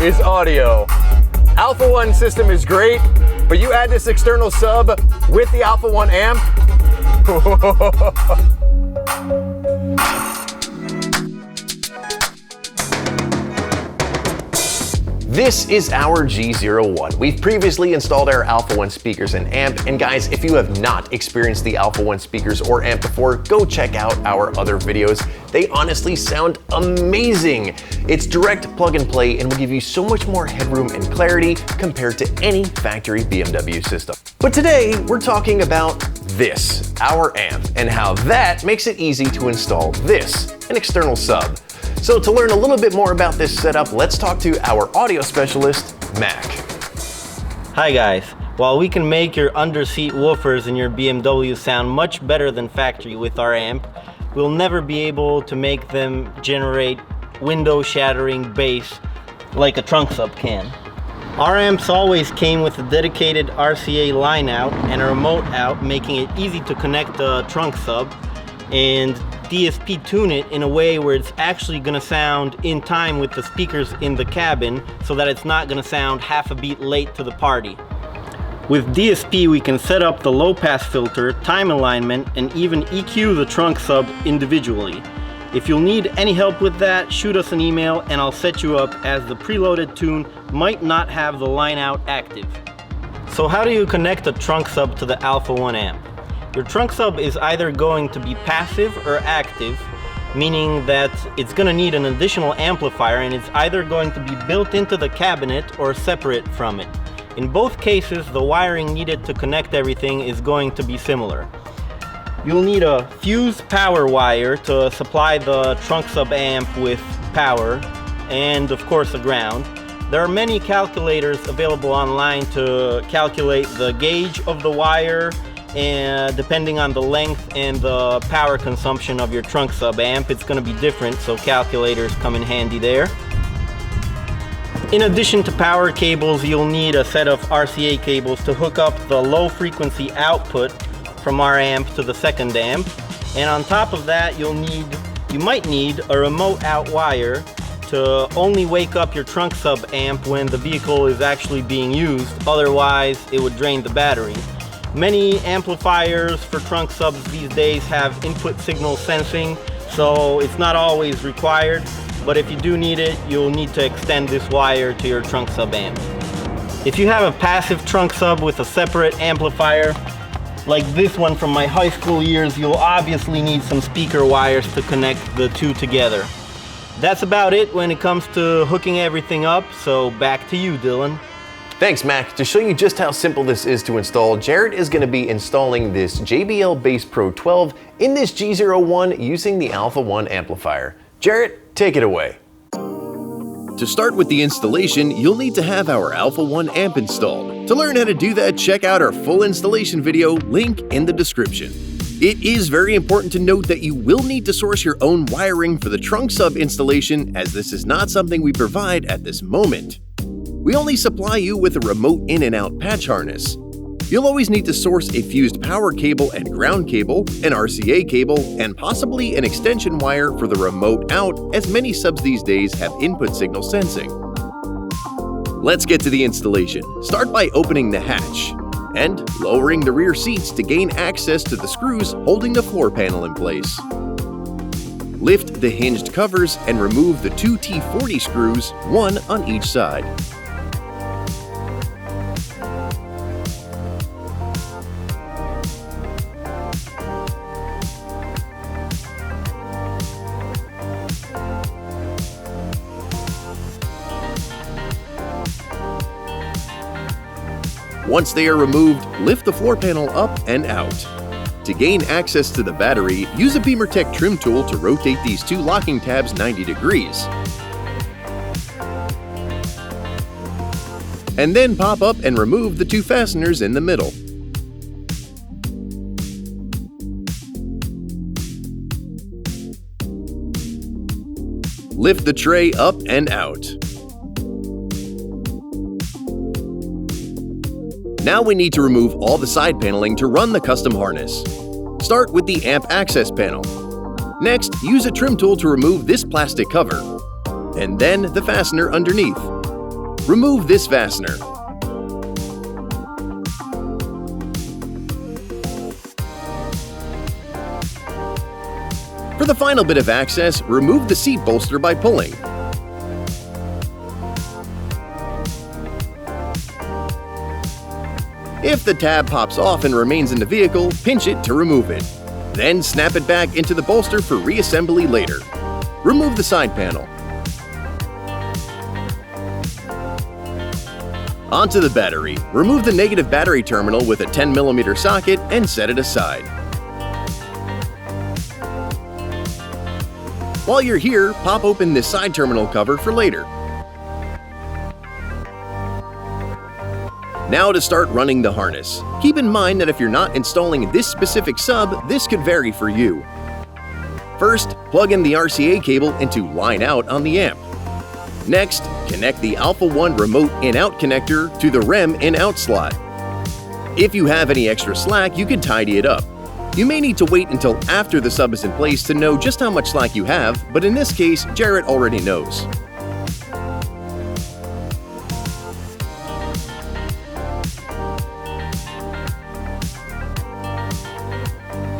is audio. Alpha 1 system is great, but you add this external sub with the Alpha 1 amp. This is our G01. We've previously installed our Alpha 1 speakers and amp, and guys, if you have not experienced the Alpha 1 speakers or amp before, go check out our other videos. They honestly sound amazing. It's direct plug and play and will give you so much more headroom and clarity compared to any factory BMW system. But today, we're talking about this, our amp, and how that makes it easy to install this, an external sub. So to learn a little bit more about this setup, let's talk to our audio specialist, Mac. Hi guys. While we can make your underseat woofers in your BMW sound much better than factory with our amp, we'll never be able to make them generate window-shattering bass like a trunk sub can. Our amps always came with a dedicated RCA line out and a remote out, making it easy to connect the trunk sub and DSP tune it in a way where it's actually going to sound in time with the speakers in the cabin, so that it's not going to sound half a beat late to the party. With DSP we can set up the low pass filter, time alignment, and even EQ the trunk sub individually. If you'll need any help with that, shoot us an email and I'll set you up, as the preloaded tune might not have the line out active. So how do you connect a trunk sub to the Alpha 1 amp? Your trunk sub is either going to be passive or active, meaning that it's going to need an additional amplifier, and it's either going to be built into the cabinet or separate from it. In both cases, the wiring needed to connect everything is going to be similar. You'll need a fused power wire to supply the trunk sub amp with power, and of course a ground. There are many calculators available online to calculate the gauge of the wire, and depending on the length and the power consumption of your trunk sub amp, it's going to be different, so calculators come in handy there. In addition to power cables, you'll need a set of RCA cables to hook up the low frequency output from our amp to the second amp, and on top of that you might need a remote out wire to only wake up your trunk sub amp when the vehicle is actually being used, otherwise it would drain the battery. Many amplifiers for trunk subs these days have input signal sensing, so it's not always required, but if you do need it, you'll need to extend this wire to your trunk sub amp. If you have a passive trunk sub with a separate amplifier, like this one from my high school years, you'll obviously need some speaker wires to connect the two together. That's about it when it comes to hooking everything up, so back to you, Dylan. Thanks, Mac. To show you just how simple this is to install, Jared is going to be installing this JBL Bass Pro 12 in this G01 using the Alpha 1 amplifier. Jared, take it away. To start with the installation, you'll need to have our Alpha 1 amp installed. To learn how to do that, check out our full installation video, link in the description. It is very important to note that you will need to source your own wiring for the trunk sub installation, as this is not something we provide at this moment. We only supply you with a remote in and out patch harness. You'll always need to source a fused power cable and ground cable, an RCA cable, and possibly an extension wire for the remote out, as many subs these days have input signal sensing. Let's get to the installation. Start by opening the hatch and lowering the rear seats to gain access to the screws holding the floor panel in place. Lift the hinged covers and remove the two T40 screws, one on each side. Once they are removed, lift the floor panel up and out. To gain access to the battery, use a BeamerTech trim tool to rotate these two locking tabs 90 degrees. And then pop up and remove the two fasteners in the middle. Lift the tray up and out. Now we need to remove all the side paneling to run the custom harness. Start with the amp access panel. Next, use a trim tool to remove this plastic cover, and then the fastener underneath. remove this fastener. For the final bit of access, remove the seat bolster by pulling. If the tab pops off and remains in the vehicle, pinch it to remove it. Then snap it back into the bolster for reassembly later. Remove the side panel. Onto the battery. Remove the negative battery terminal with a 10mm socket and set it aside. While you're here, pop open this side terminal cover for later. Now to start running the harness. Keep in mind that if you're not installing this specific sub, this could vary for you. First, plug in the RCA cable into line out on the amp. Next, connect the Alpha 1 remote in-out connector to the REM in-out slot. If you have any extra slack, you can tidy it up. You may need to wait until after the sub is in place to know just how much slack you have, but in this case, Jarrett already knows.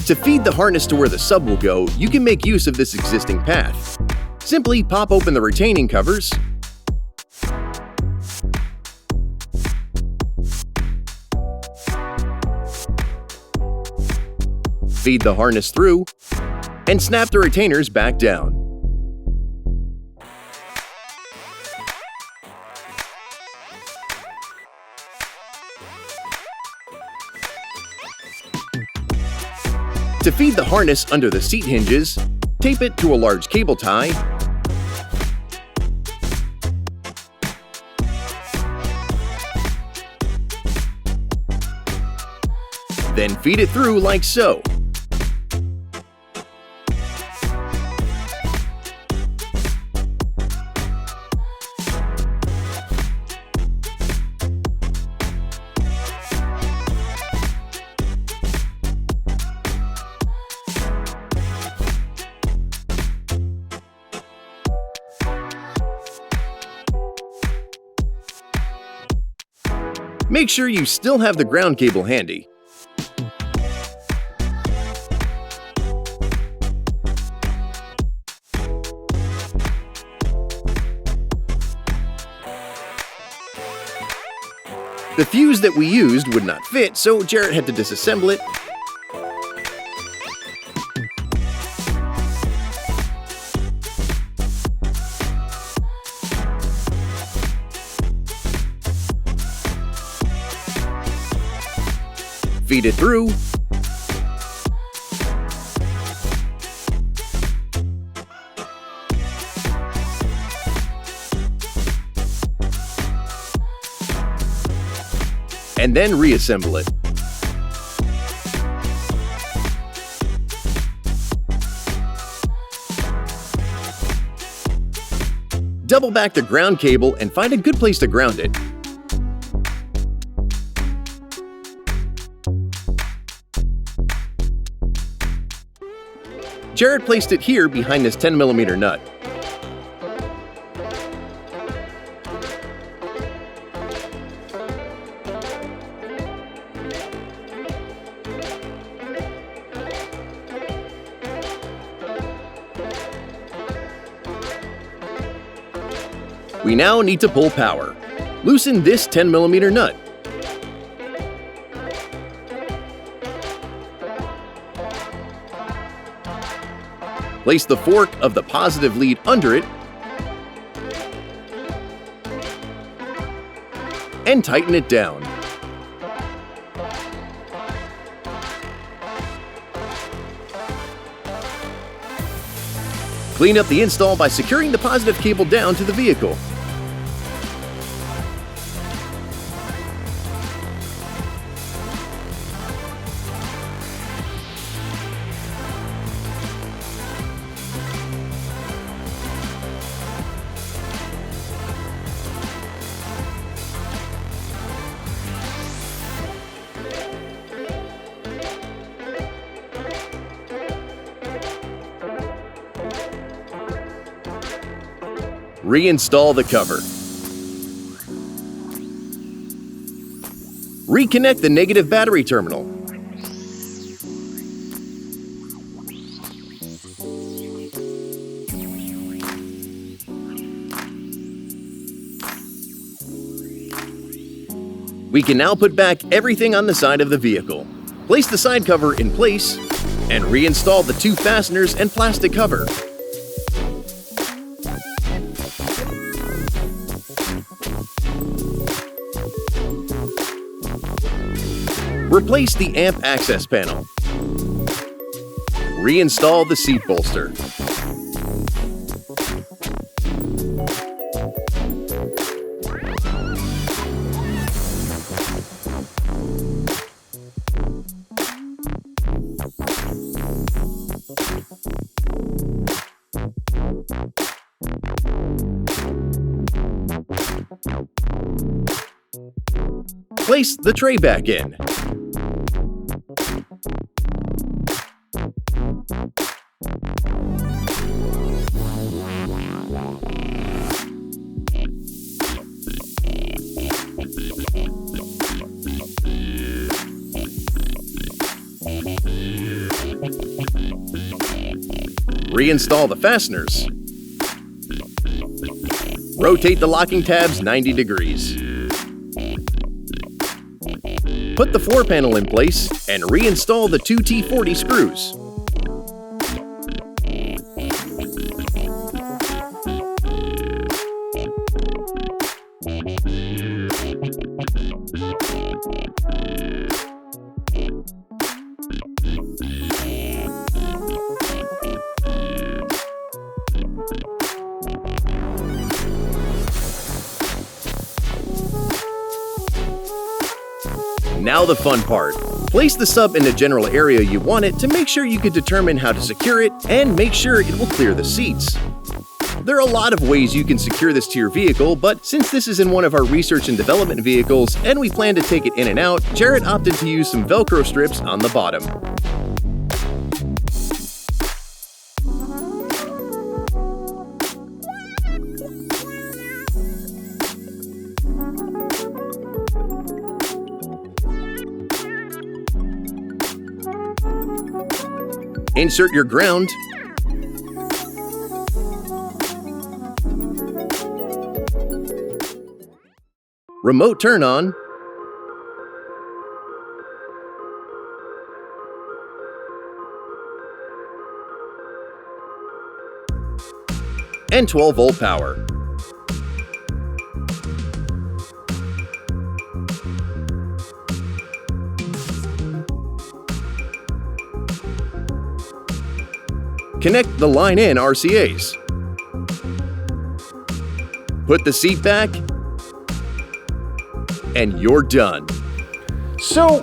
To feed the harness to where the sub will go, you can make use of this existing path. Simply pop open the retaining covers, feed the harness through, and snap the retainers back down. To feed the harness under the seat hinges, tape it to a large cable tie, then feed it through like so. Make sure you still have the ground cable handy. The fuse that we used would not fit, so Jarrett had to disassemble it. Feed it through, and then reassemble it. Double back the ground cable and find a good place to ground it. Jarrett placed it here behind this 10mm nut. We now need to pull power. Loosen this 10mm nut. Place the fork of the positive lead under it and tighten it down. Clean up the install by securing the positive cable down to the vehicle. Reinstall the cover. Reconnect the negative battery terminal. We can now put back everything on the side of the vehicle. Place the side cover in place and reinstall the 2 fasteners and plastic cover. Replace the amp access panel. Reinstall the seat bolster. Place the tray back in. Reinstall the fasteners. Rotate the locking tabs 90 degrees. Put the floor panel in place and reinstall the 2 T40 screws. Now the fun part. Place the sub in the general area you want it to make sure you can determine how to secure it and make sure it will clear the seats. There are a lot of ways you can secure this to your vehicle, but since this is in one of our research and development vehicles and we plan to take it in and out, Jarrett opted to use some Velcro strips on the bottom. Insert your ground, remote turn on, and 12-volt power. Connect the line-in RCAs. Put the seat back, and you're done. So,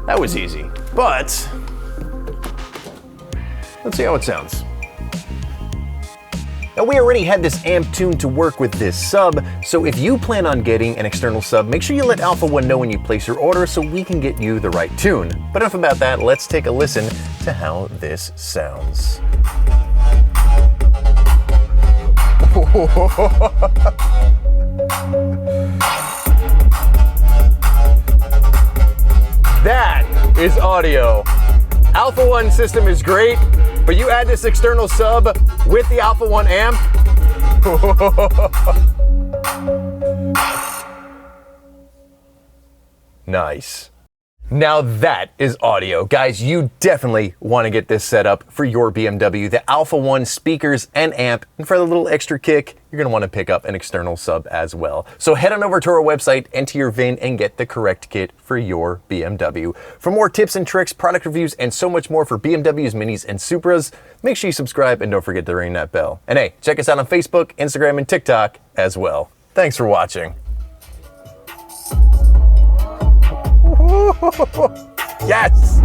that was easy, but let's see how it sounds. Now, we already had this amp tuned to work with this sub, so if you plan on getting an external sub, make sure you let Alpha One know when you place your order so we can get you the right tune. But enough about that, let's take a listen to how this sounds. That is audio. Alpha One system is great, but you add this external sub with the Alpha One amp. Nice. Now that is audio. Guys, you definitely want to get this set up for your BMW, the Alpha One speakers and amp, and for the little extra kick, you're going to want to pick up an external sub as well. So head on over to our website, enter your VIN, and get the correct kit for your BMW. For more tips and tricks, product reviews, and so much more for BMWs, Minis, and Supras, make sure you subscribe and don't forget to ring that bell. And hey, check us out on Facebook, Instagram, and TikTok as well. Thanks for watching. Yes!